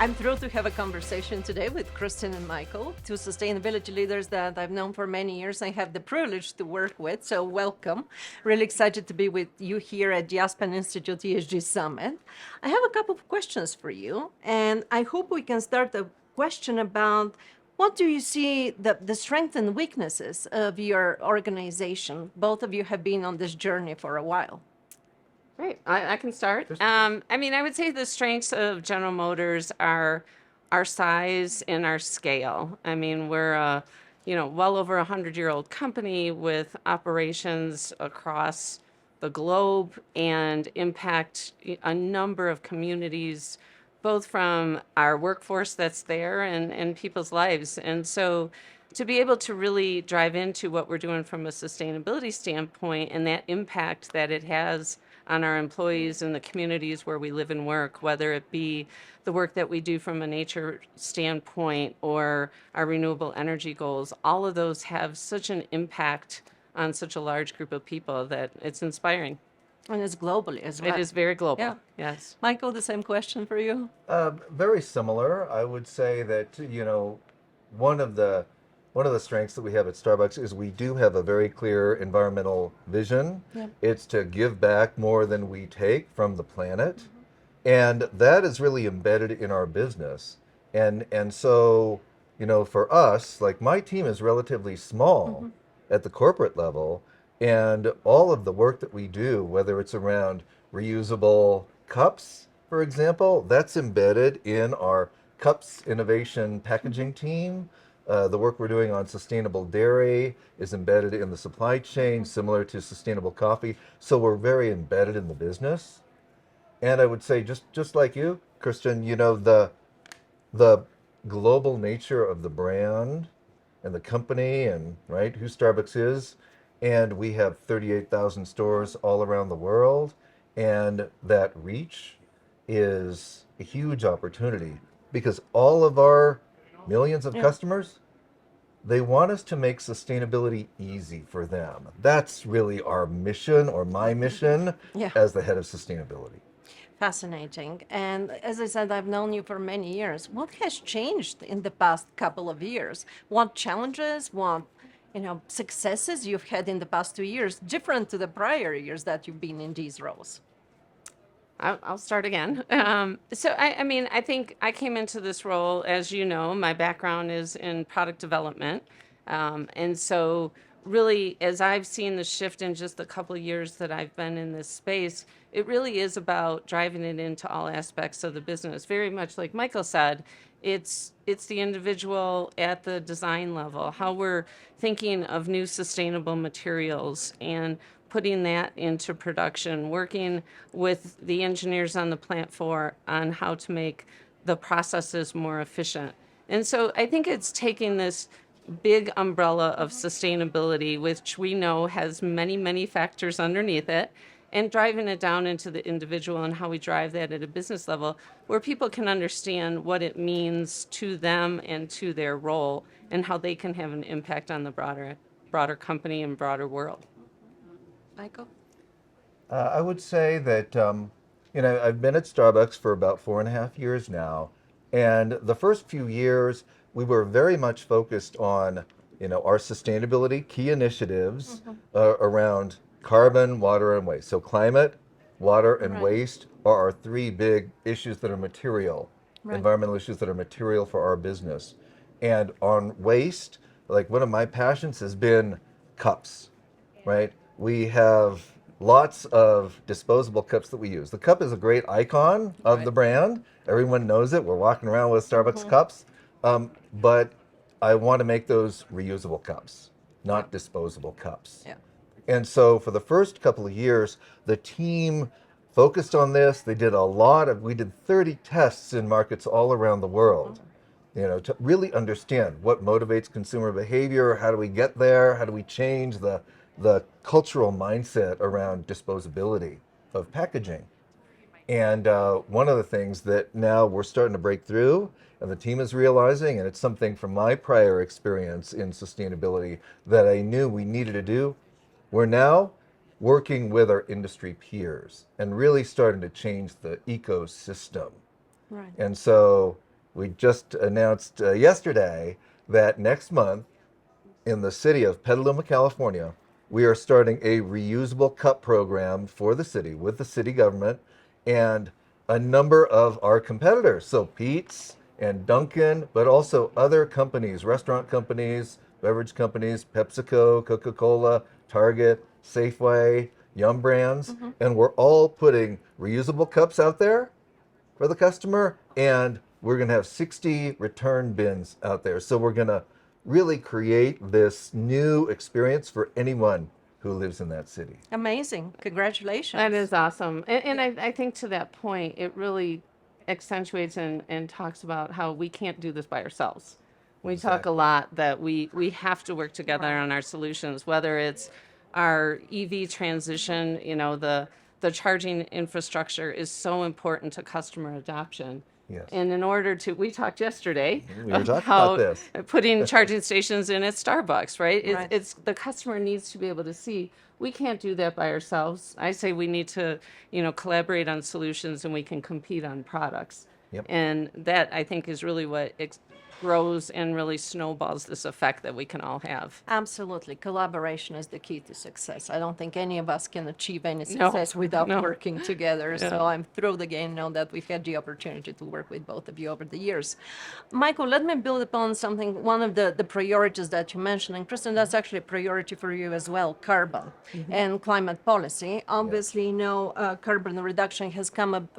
I'm thrilled to have a conversation today with Kristen and Michael, two sustainability leaders that I've known for many years and have the privilege to work with. So welcome. Really excited to be with you here at the Aspen Institute ESG Summit. I have a couple of questions for you, and I hope we can start a question about what do you see the strengths and weaknesses of your organization? Both of you have been on this journey for a while. Great. I can start. I would say the strengths of General Motors are our size and our scale. We're a, well over 100-year-old company with operations across the globe and impact a number of communities, both from our workforce that's there and people's lives. And so to be able to really drive into what we're doing from a sustainability standpoint and that impact that it has on our employees and the communities where we live and work, whether it be the work that we do from a nature standpoint or our renewable energy goals, all of those have such an impact on such a large group of people that it's inspiring. And it's globally as well. It is very global. Yeah. Yes. Michael, the same question for you. Very similar. I would say that, one of the one of the strengths that we have at Starbucks is we do have a very clear environmental vision. Yeah. It's to give back more than we take from the planet. And that is really embedded in our business. And so, for us, like my team is relatively small at the corporate level, and all of the work that we do, whether it's around reusable cups, for example, that's embedded in our cups innovation packaging team. The work we're doing on sustainable dairy is embedded in the supply chain, similar to sustainable coffee. So we're very embedded in the business. And I would say, just like you, Kristen, the global nature of the brand and the company and right who Starbucks is, and we have 38,000 stores all around the world, and that reach is a huge opportunity because all of our millions of customers, they want us to make sustainability easy for them. That's really our mission, or my mission, as the head of sustainability. Fascinating. And as I said, I've known you for many years. What has changed in the past couple of years? What challenges, what successes you've had in the past 2 years, different to the prior years that you've been in these roles? I'll start again. I think I came into this role, as you know, my background is in product development. And so really, as I've seen the shift in just the couple of years that I've been in this space, it really is about driving it into all aspects of the business. Very much like Michael said, it's the individual at the design level, how we're thinking of new sustainable materials and putting that into production, working with the engineers on the plant floor on how to make the processes more efficient. And so I think it's taking this big umbrella of sustainability, which we know has many, many factors underneath it, and driving it down into the individual and how we drive that at a business level where people can understand what it means to them and to their role and how they can have an impact on the broader company and broader world. Michael? I would say that, I've been at Starbucks for about 4.5 years now. And the first few years, we were very much focused on, our sustainability key initiatives around carbon, water, and waste. So climate, water, and waste are our three big issues that are material, environmental issues that are material for our business. And on waste, like one of my passions has been cups, right? We have lots of disposable cups that we use. The cup is a great icon of the brand. Everyone knows it. We're walking around with Starbucks cups. But I want to make those reusable cups, not disposable cups. Yeah. And so for the first couple of years, the team focused on this. We did 30 tests in markets all around the world, to really understand what motivates consumer behavior, how do we get there, how do we change the cultural mindset around disposability of packaging. And one of the things that now we're starting to break through, and the team is realizing, and it's something from my prior experience in sustainability that I knew we needed to do, we're now working with our industry peers and really starting to change the ecosystem. Right. And so, we just announced yesterday that next month in the city of Petaluma, California, we are starting a reusable cup program for the city with the city government and a number of our competitors. So Pete's and Dunkin', but also other companies, restaurant companies, beverage companies, PepsiCo, Coca-Cola, Target, Safeway, Yum Brands, and we're all putting reusable cups out there for the customer, and we're going to have 60 return bins out there. So we're going to really create this new experience for anyone who lives in that city. Amazing. Congratulations. That is awesome. And I think to that point, it really accentuates and talks about how we can't do this by ourselves. We talk a Exactly. lot that we have to work together on our solutions, whether it's our EV transition, the charging infrastructure is so important to customer adoption. Yes. And in order to, we talked yesterday We were talking about about this. putting charging stations in at Starbucks, right? Right. It's the customer needs to be able to see we can't do that by ourselves. I say we need to, collaborate on solutions and we can compete on products. Yep. And that I think is really what grows and really snowballs this effect that we can all have. Absolutely. Collaboration is the key to success. I don't think any of us can achieve any No, success without no. working together. Yeah. So I'm thrilled again now that we've had the opportunity to work with both of you over the years. Michael, let me build upon something, one of the priorities that you mentioned, and Kristen, that's actually a priority for you as well, carbon and climate policy. Obviously, carbon reduction has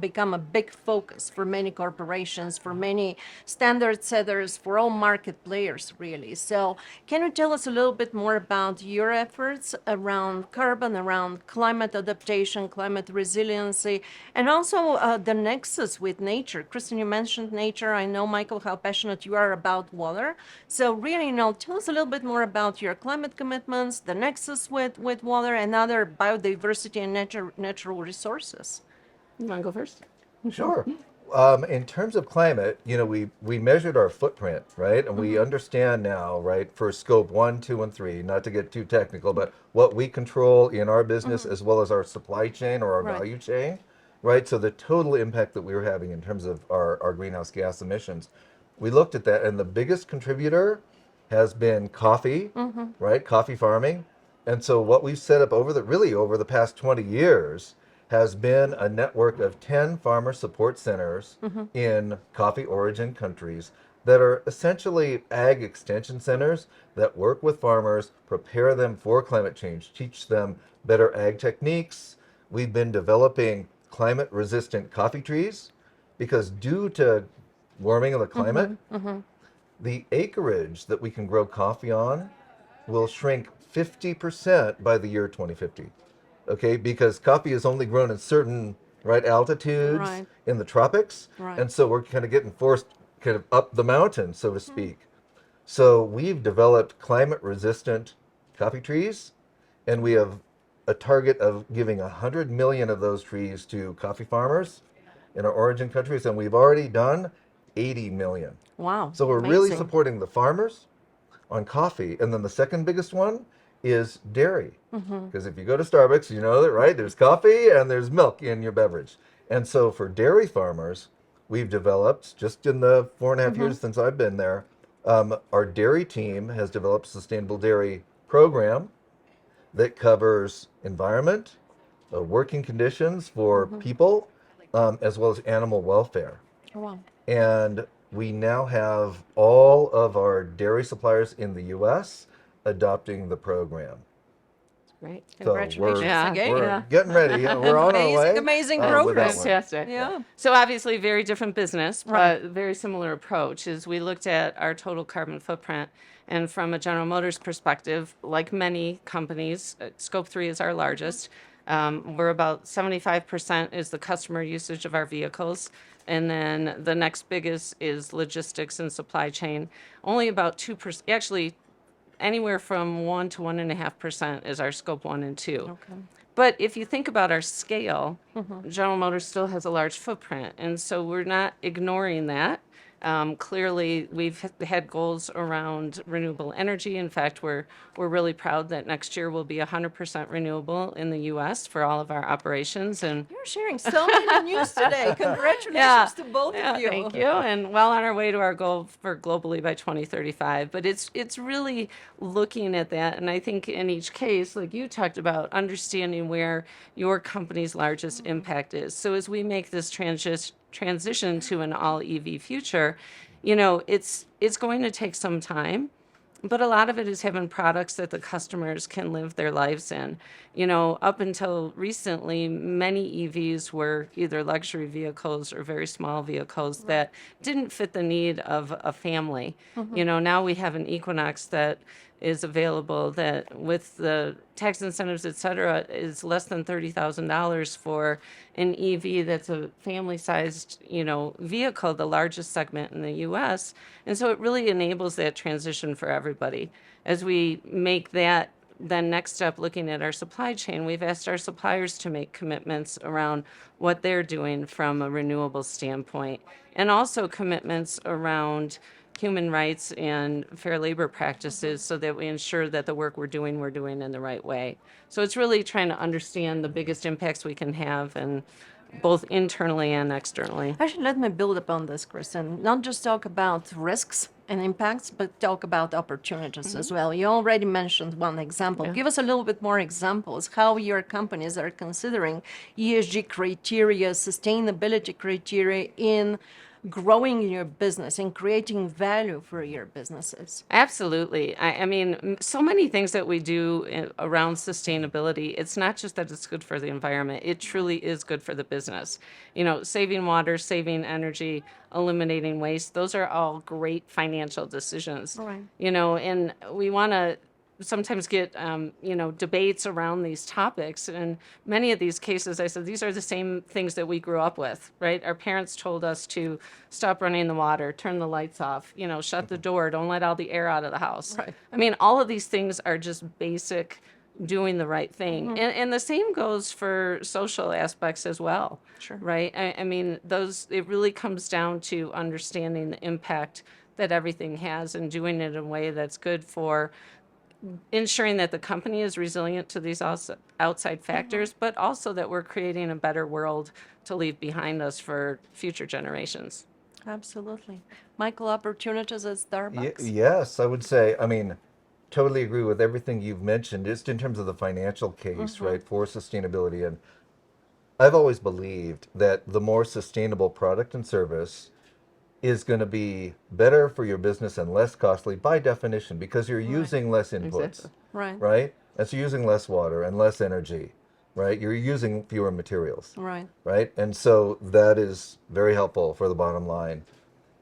become a big focus for many corporations, for many standard setters, for all market players, really. So can you tell us a little bit more about your efforts around carbon, around climate adaptation, climate resiliency, and also the nexus with nature? Kristen, you mentioned nature. I know, Michael, how passionate you are about water. So really, tell us a little bit more about your climate commitments, the nexus with water and other biodiversity and natural resources. You want to go first? Sure. In terms of climate, we measured our footprint, right? And we understand now, right, for scope 1, 2, and 3, not to get too technical, but what we control in our business as well as our supply chain or our Right. value chain, right? So the total impact that we were having in terms of our greenhouse gas emissions, we looked at that, and the biggest contributor has been coffee, right? Coffee farming. And so what we've set up over the past 20 years has been a network of 10 farmer support centers in coffee origin countries that are essentially ag extension centers that work with farmers, prepare them for climate change, teach them better ag techniques. We've been developing climate resistant coffee trees because due to warming of the climate, the acreage that we can grow coffee on will shrink 50% by the year 2050. Okay, because coffee is only grown in certain altitudes Right. in the tropics, Right. and so we're kind of getting forced kind of up the mountain, so to speak. So we've developed climate resistant coffee trees, and we have a target of giving 100 million of those trees to coffee farmers in our origin countries, and we've already done 80 million. Wow. So we're really amazing. supporting the farmers on coffee. And then the second biggest one is dairy. Because if you go to Starbucks, you know that, right? There's coffee and there's milk in your beverage. And so for dairy farmers, we've developed, just in the 4.5 years since I've been there, our dairy team has developed a sustainable dairy program that covers environment, working conditions for people, as well as animal welfare. Oh, wow. And we now have all of our dairy suppliers in the U.S. adopting the program. Great. So Congratulations Yeah, again. we're getting ready. We're on our way. Amazing with program. that one. Fantastic. Yeah. So obviously very different business, Right. but very similar approach is we looked at our total carbon footprint, and from a General Motors perspective, like many companies, scope 3 is our largest. We're about 75% is the customer usage of our vehicles. And then the next biggest is logistics and supply chain. Only about 2%, actually anywhere from 1 to 1.5% is our scope 1 and 2. Okay. But if you think about our scale, General Motors still has a large footprint. And so we're not ignoring that. Clearly, we've had goals around renewable energy. In fact, we're really proud that next year will be 100% renewable in the U.S. for all of our operations. And You're sharing so many news today. Congratulations yeah, to both yeah, of you. thank you. And well on our way to our goal for globally by 2035. But it's really looking at that. And I think in each case, like you talked about, understanding where your company's largest impact is. So as we make this transition to an all EV future, it's going to take some time. But a lot of it is having products that the customers can live their lives in. Up until recently, many EVs were either luxury vehicles or very small vehicles that didn't fit the need of a family. Now we have an Equinox that is available that with the tax incentives, et cetera, is less than $30,000 for an EV that's a family-sized, vehicle, the largest segment in the U.S. And so it really enables that transition for everybody. As we make that then next step, looking at our supply chain, we've asked our suppliers to make commitments around what they're doing from a renewable standpoint, and also commitments around human rights and fair labor practices so that we ensure that the work we're doing in the right way. So it's really trying to understand the biggest impacts we can have, and both internally and externally. Actually, let me build upon this, Kristen. Not just talk about risks and impacts, but talk about opportunities as well. You already mentioned one example. Give us a little bit more examples how your companies are considering ESG criteria, sustainability criteria in growing your business and creating value for your businesses. Absolutely. I mean, so many things that we do around sustainability, it's not just that it's good for the environment, it truly is good for the business. Saving water, saving energy, eliminating waste, those are all great financial decisions. Right. And we want to sometimes get debates around these topics, and many of these cases I said these are the same things that we grew up with, right? Our parents told us to stop running the water, turn the lights off, shut the door, don't let all the air out of the house. Right. I mean, all of these things are just basic doing the right thing. And the same goes for social aspects as well. Sure. Right? I mean, it really comes down to understanding the impact that everything has and doing it in a way that's good for ensuring that the company is resilient to these outside factors, but also that we're creating a better world to leave behind us for future generations. Absolutely. Michael, opportunities at Starbucks? Yes, I would say, totally agree with everything you've mentioned, just in terms of the financial case, right, for sustainability. And I've always believed that the more sustainable product and service is going to be better for your business and less costly by definition, because you're using less inputs, Exactly. Right. And so you're using less water and less energy, right? You're using fewer materials, Right. And so that is very helpful for the bottom line.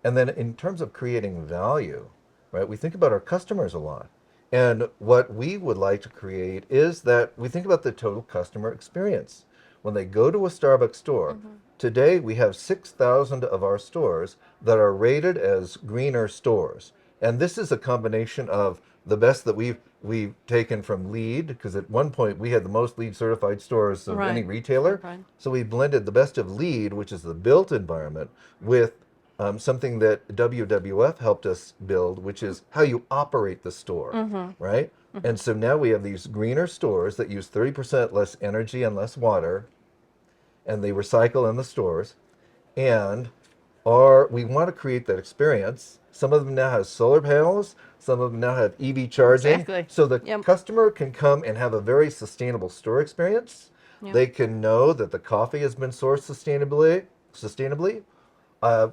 And then in terms of creating value, right, we think about our customers a lot. And what we would like to create is that we think about the total customer experience. When they go to a Starbucks store, today we have 6,000 of our stores that are rated as greener stores. And this is a combination of the best that we've taken from LEED, because at one point we had the most LEED certified stores of any retailer. Right. So we blended the best of LEED, which is the built environment, with something that WWF helped us build, which is how you operate the store, right? And so now we have these greener stores that use 30% less energy and less water, and they recycle in the stores. And we want to create that experience. Some of them now have solar panels, some of them now have EV charging. Exactly. So the customer can come and have a very sustainable store experience. They can know that the coffee has been sourced sustainably.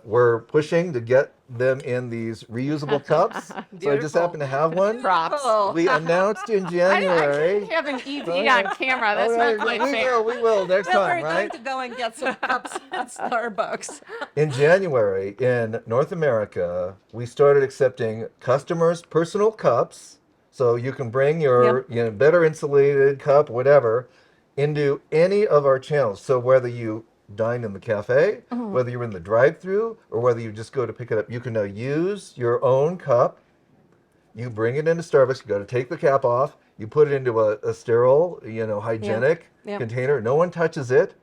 We're pushing to get them in these reusable cups. So I just happen to have one. Props. We announced in I January. have an EV on camera. That's All not quite we fair. will next Well, time, we're right? going to go and get some cups at Starbucks. In January, in North America, we started accepting customers' personal cups. So you can bring your better insulated cup, whatever, into any of our channels. So whether you dine in the cafe, whether you're in the drive-through, or whether you just go to pick it up, you can now use your own cup. You bring it into Starbucks, you got to take the cap off, you put it into a sterile, hygienic container. No one touches it.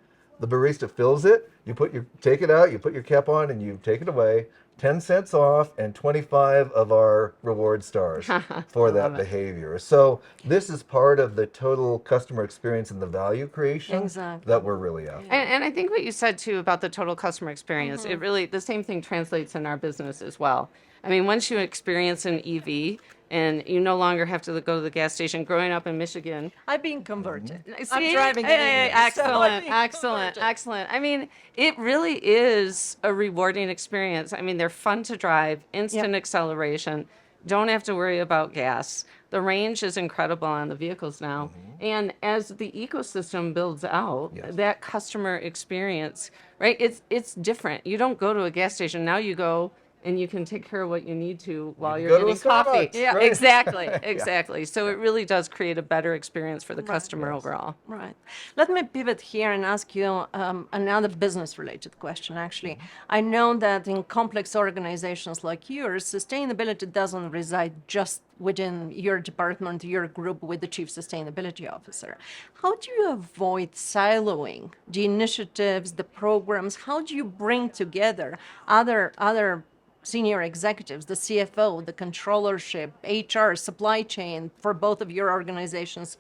The barista fills it. take it out, you put your cap on, and you take it away. 10 cents off and 25 of our reward stars for that behavior. So this is part of the total customer experience and the value creation Exactly. that we're really after. And I think what you said too about the total customer experience, it really, the same thing translates in our business as well. I mean, once you experience an EV and you no longer have to go to the gas station, growing up in Michigan. I've been converted. See? I'm driving an EV, so I've been converted. Excellent. I mean, it really is a rewarding experience. I mean, they're fun to drive, instant acceleration, don't have to worry about gas. The range is incredible on the vehicles now. And as the ecosystem builds out, that customer experience, right? It's different. You don't go to a gas station. Now you go and you can take care of what you need to while you're getting coffee. Starbucks, Yeah, right? exactly. So it really does create a better experience for the customer overall. Right. Let me pivot here and ask you another business-related question, actually. I know that in complex organizations like yours, sustainability doesn't reside just within your department, your group with the chief sustainability officer. How do you avoid siloing the initiatives, the programs? How do you bring together other senior executives, the CFO, the controllership, HR, supply chain, for both of your organizations'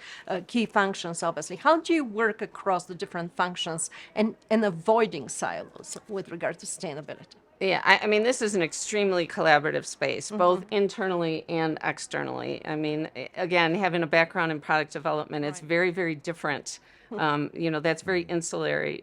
key functions, obviously? How do you work across the different functions and avoiding silos with regard to sustainability? Yeah, I mean, this is an extremely collaborative space, both internally and externally. I mean, again, having a background in product development, it's very, very different. That's very insular.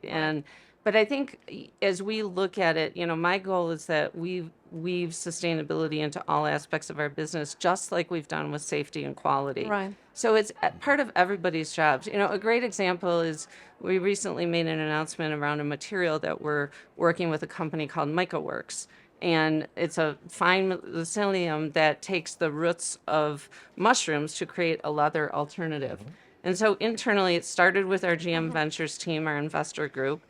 But I think as we look at it, my goal is that we weave sustainability into all aspects of our business, just like we've done with safety and quality. Right. So it's part of everybody's jobs. A great example is we recently made an announcement around a material that we're working with a company called MycoWorks. And it's a fine mycelium that takes the roots of mushrooms to create a leather alternative. And so internally, it started with our GM Ventures team, our investor group,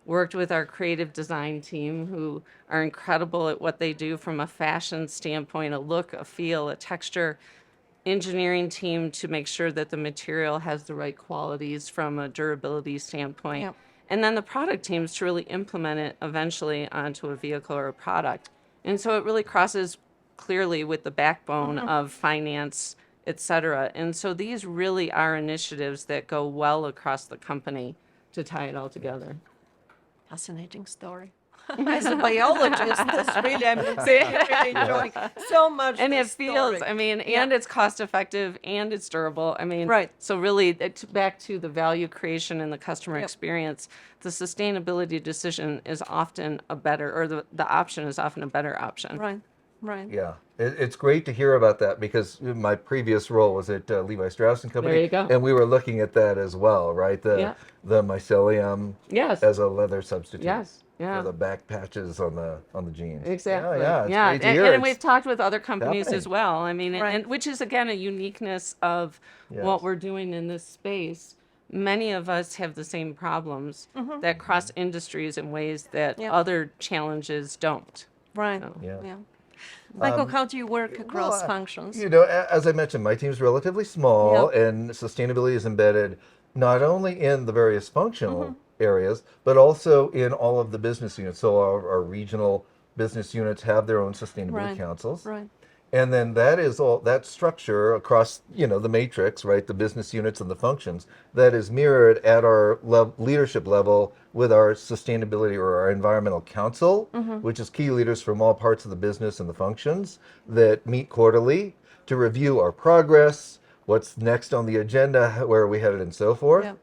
worked with our creative design team, who are incredible at what they do from a fashion standpoint, a look, a feel, a texture, engineering team to make sure that the material has the right qualities from a durability standpoint. Yep. And then the product teams to really implement it eventually onto a vehicle or a product. And so it really crosses clearly with the backbone of finance, et cetera. And so these really are initiatives that go well across the company to tie it all together. Fascinating story. As a biologist, this really, I'm really enjoying so much. And it this feels, story. and it's cost effective and it's durable. Right. So really, back to the value creation and the customer experience, the sustainability decision is often a better, or the option is often a better option. Right. Yeah, it's great to hear about that, because my previous role was at Levi Strauss and Company. There you go. And we were looking at that as well, right? The mycelium as a leather substitute. Yes. Yeah. For the back patches on the jeans. Exactly. Yeah, it's great to hear. And we've talked with other companies as well. I mean, Right. and which is again a uniqueness of what we're doing in this space. Many of us have the same problems that cross industries in ways that other challenges don't. Right. So. Yeah. Michael, how do you work across functions? As I mentioned, my team's relatively small, and sustainability is embedded not only in the various functional areas, but also in all of the business units. So our regional business units have their own sustainability councils. Right. And then that structure across, the matrix, right, the business units and the functions, that is mirrored at our leadership level with our sustainability or our environmental council, which is key leaders from all parts of the business and the functions that meet quarterly to review our progress, what's next on the agenda, where are we headed, and so forth. Yeah.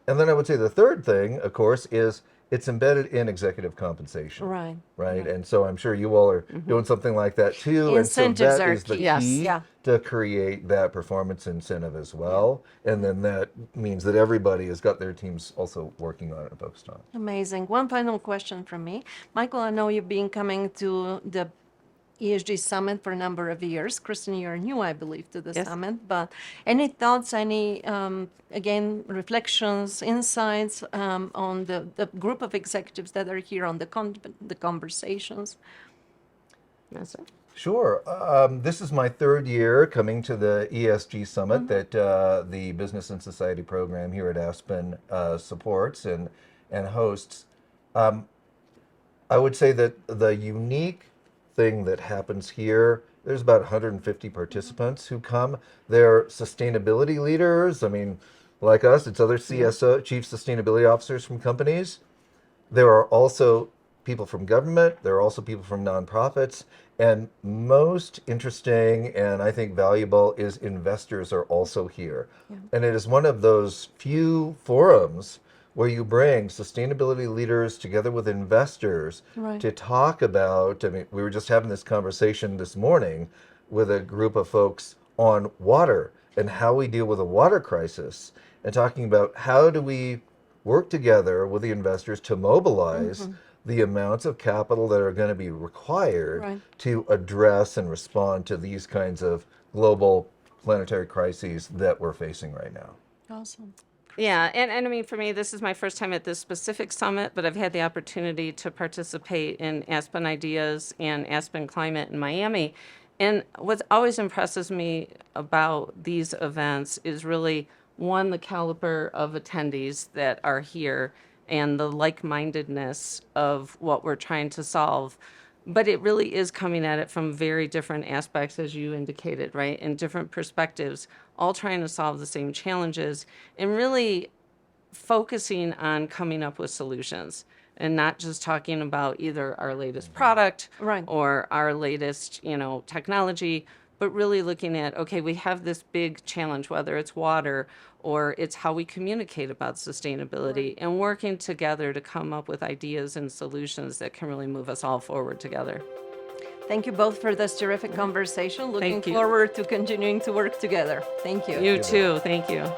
And then I would say the third thing, of course, is it's embedded in executive compensation. Right. Right. And so I'm sure you all are doing something like that too. Incentives and so that are is the key. key to create that performance incentive as well. And then that means that everybody has got their teams also working on it and focused on it. Amazing. One final question from me. Michael, I know you've been coming to the ESG Summit for a number of years. Kristen, you're new, I believe, to the summit, but any thoughts, again, reflections, insights on the group of executives that are here on the conversations? Yes, sir. Sure. This is my third year coming to the ESG Summit that the Business and Society program here at Aspen supports and hosts. I would say that the unique thing that happens here, there's about 150 participants who come. They're sustainability leaders. I mean, like us, it's other CSO, chief sustainability officers from companies. There are also people from government, there are also people from nonprofits, and most interesting and I think valuable is investors are also here. And it is one of those few forums where you bring sustainability leaders together with investors Right. to talk about, I mean, we were just having this conversation this morning with a group of folks on water and how we deal with a water crisis and talking about how do we work together with the investors to mobilize the amounts of capital that are going to be required Right. to address and respond to these kinds of global planetary crises that we're facing right now. Awesome. Yeah, and I mean, for me, this is my first time at this specific summit, but I've had the opportunity to participate in Aspen Ideas and Aspen Climate in Miami. And what always impresses me about these events is really, one, the caliber of attendees that are here and the like-mindedness of what we're trying to solve. But it really is coming at it from very different aspects, as you indicated, right? And different perspectives, all trying to solve the same challenges and really focusing on coming up with solutions and not just talking about either our latest product Right. or our latest, technology, but really looking at, okay, we have this big challenge, whether it's water or it's how we communicate about sustainability, and working together to come up with ideas and solutions that can really move us all forward together. Thank you both for this terrific conversation. Looking Thank you. forward to continuing to work together. Thank you. You too. Thank you.